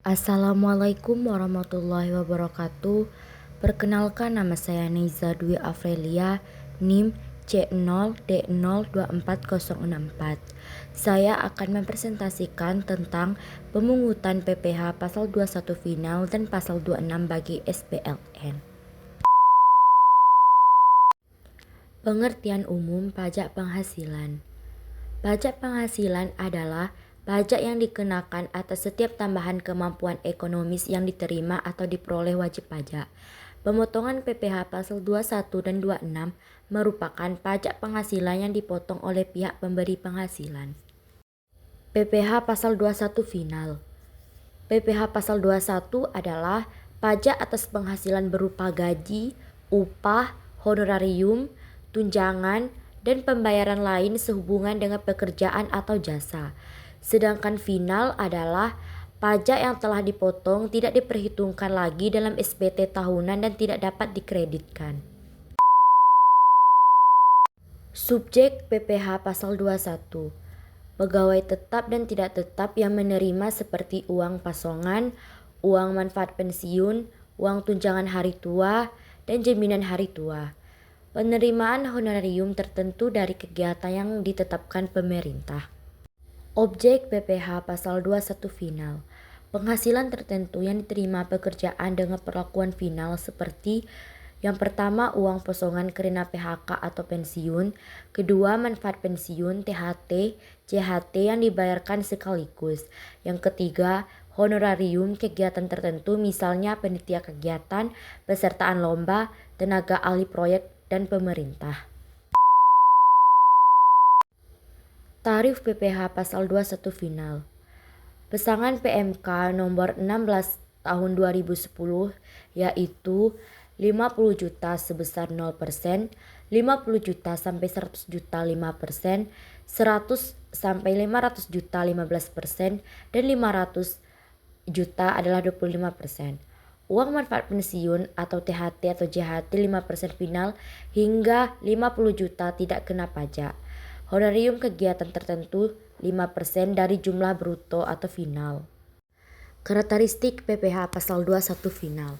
Assalamualaikum warahmatullahi wabarakatuh. Perkenalkan, nama saya Neiza Dwi Afrelia, NIM C0D024064. Saya akan mempresentasikan tentang pemungutan PPh pasal 21 final dan pasal 26 bagi SPLN. Pengertian umum pajak penghasilan. Pajak penghasilan adalah pajak yang dikenakan atas setiap tambahan kemampuan ekonomis yang diterima atau diperoleh wajib pajak. Pemotongan PPh pasal 21 dan 26 merupakan pajak penghasilan yang dipotong oleh pihak pemberi penghasilan. PPh pasal 21 final. PPh pasal 21 adalah pajak atas penghasilan berupa gaji, upah, honorarium, tunjangan, dan pembayaran lain sehubungan dengan pekerjaan atau jasa. Sedangkan final adalah pajak yang telah dipotong tidak diperhitungkan lagi dalam SPT tahunan dan tidak dapat dikreditkan. Subjek PPh pasal 21. Pegawai tetap dan tidak tetap yang menerima seperti uang pasongan, uang manfaat pensiun, uang tunjangan hari tua, dan jaminan hari tua. Penerimaan honorarium tertentu dari kegiatan yang ditetapkan pemerintah. Objek PPh pasal 21 final. Penghasilan tertentu yang diterima pekerjaan dengan perlakuan final seperti yang pertama, uang posongan karena PHK atau pensiun. Kedua, manfaat pensiun, THT, CHT yang dibayarkan sekaligus. Yang ketiga, honorarium kegiatan tertentu misalnya panitia kegiatan, pesertaan lomba, tenaga ahli proyek, dan pemerintah. Tarif PPh pasal 21 final. Pesangon PMK nomor 16 tahun 2010 yaitu 50 juta sebesar 0%, 50 juta sampai 100 juta 5%, 100 sampai 500 juta 15%, dan 500 juta adalah 25%. Uang manfaat pensiun atau THT atau JHT 5% final hingga 50 juta tidak kena pajak. Honorarium kegiatan tertentu 5% dari jumlah bruto atau final. Karakteristik PPh pasal 21 final.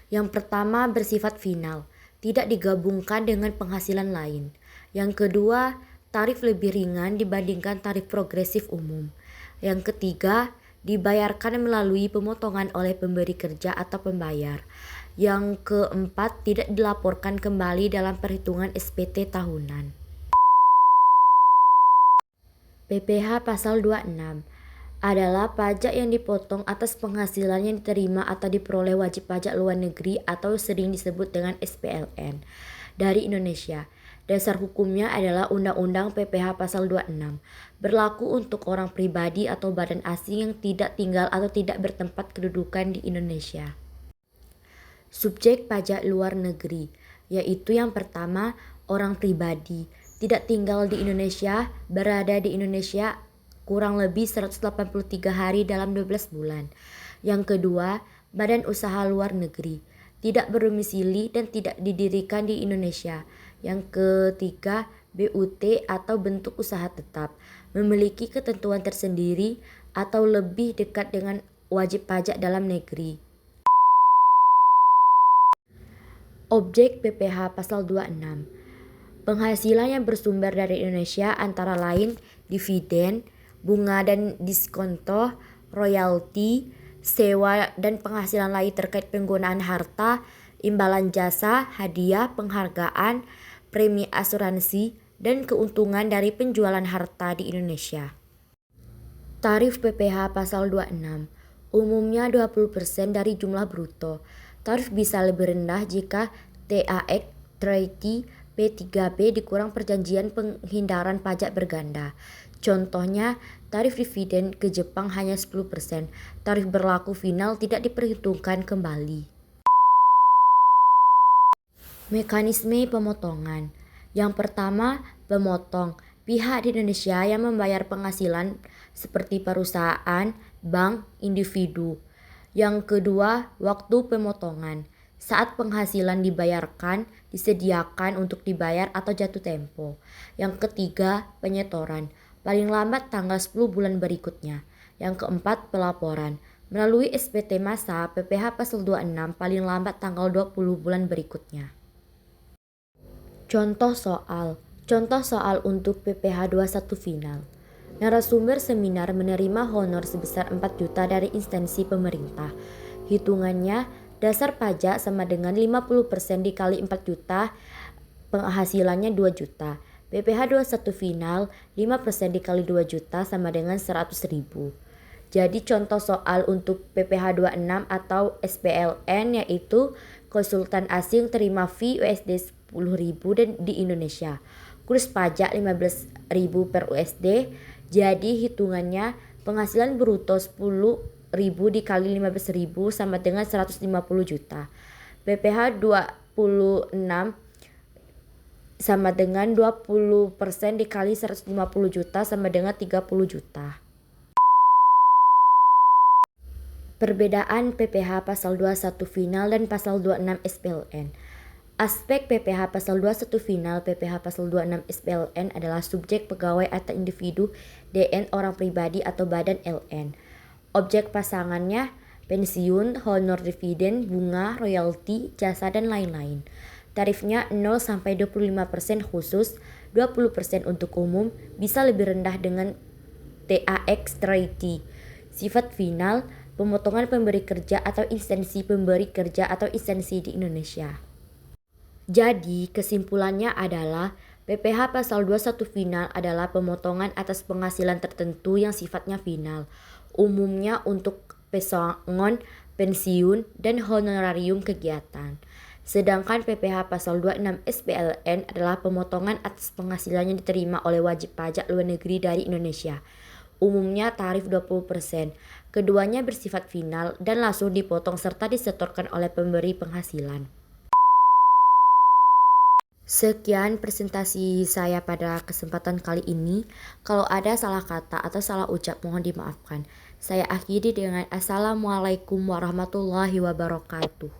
Yang pertama, bersifat final, tidak digabungkan dengan penghasilan lain. Yang kedua, tarif lebih ringan dibandingkan tarif progresif umum. Yang ketiga, dibayarkan melalui pemotongan oleh pemberi kerja atau pembayar. Yang keempat, tidak dilaporkan kembali dalam perhitungan SPT tahunan. PPh pasal 26 adalah pajak yang dipotong atas penghasilan yang diterima atau diperoleh wajib pajak luar negeri atau sering disebut dengan SPLN dari Indonesia. Dasar hukumnya adalah Undang-Undang PPh pasal 26, berlaku untuk orang pribadi atau badan asing yang tidak tinggal atau tidak bertempat kedudukan di Indonesia. Subjek pajak luar negeri, yaitu yang pertama, orang pribadi, tidak tinggal di Indonesia, berada di Indonesia kurang lebih 183 hari dalam 12 bulan. Yang kedua, badan usaha luar negeri, tidak berdomisili dan tidak didirikan di Indonesia. Yang ketiga, BUT atau bentuk usaha tetap, memiliki ketentuan tersendiri atau lebih dekat dengan wajib pajak dalam negeri. Objek PPh pasal 26. Penghasilan yang bersumber dari Indonesia antara lain dividen, bunga dan diskonto, royalti, sewa dan penghasilan lain terkait penggunaan harta, imbalan jasa, hadiah, penghargaan, premi asuransi, dan keuntungan dari penjualan harta di Indonesia. Tarif PPh pasal 26. Umumnya 20% dari jumlah bruto. Tarif bisa lebih rendah jika TAX, treaty, P3B dikurang perjanjian penghindaran pajak berganda. Contohnya, tarif dividen ke Jepang hanya 10%, tarif berlaku final tidak diperhitungkan kembali. Mekanisme pemotongan. Yang pertama, pemotong. Pihak di Indonesia yang membayar penghasilan seperti perusahaan, bank, individu. Yang kedua, waktu pemotongan. Saat penghasilan dibayarkan, disediakan untuk dibayar atau jatuh tempo. Yang ketiga, penyetoran. Paling lambat tanggal 10 bulan berikutnya. Yang keempat, pelaporan. melalui SPT Masa PPh Pasal 26 paling lambat tanggal 20 bulan berikutnya. Contoh soal untuk PPh 21 final. Narasumber seminar menerima honor sebesar 4 juta dari instansi pemerintah. Hitungannya, dasar pajak sama dengan 50% dikali 4 juta, penghasilannya 2 juta. PPh 21 final, 5% dikali 2 juta sama dengan 100 ribu. Jadi contoh soal untuk PPh 26 atau SPLN yaitu konsultan asing terima fee USD 10.000 dan di Indonesia. Kurs pajak 15.000 per USD. Jadi hitungannya penghasilan bruto 10.000 dikali 15.000 sama dengan 150 juta. PPh 26 sama dengan 20% dikali 150 juta sama dengan 30 juta. Perbedaan PPh Pasal 21 Final dan Pasal 26 SPLN. Aspek PPh Pasal 21 Final, PPh Pasal 26 SPLN adalah subjek pegawai atau individu DN orang pribadi atau badan LN. Objek pasangannya pensiun, honor dividen, bunga, royalti, jasa, dan lain-lain. Tarifnya 0-25% khusus, 20% untuk umum, bisa lebih rendah dengan TAX treaty. Sifat final, pemotongan pemberi kerja atau instansi pemberi kerja atau instansi di Indonesia. Jadi kesimpulannya adalah PPh Pasal 21 final adalah pemotongan atas penghasilan tertentu yang sifatnya final, umumnya untuk pesangon, pensiun, dan honorarium kegiatan. Sedangkan PPh Pasal 26 SPLN adalah pemotongan atas penghasilan yang diterima oleh wajib pajak luar negeri dari Indonesia, umumnya tarif 20%. Keduanya bersifat final dan langsung dipotong serta disetorkan oleh pemberi penghasilan. Sekian presentasi saya pada kesempatan kali ini. Kalau ada salah kata atau salah ucap mohon dimaafkan. Saya akhiri dengan Assalamualaikum warahmatullahi wabarakatuh.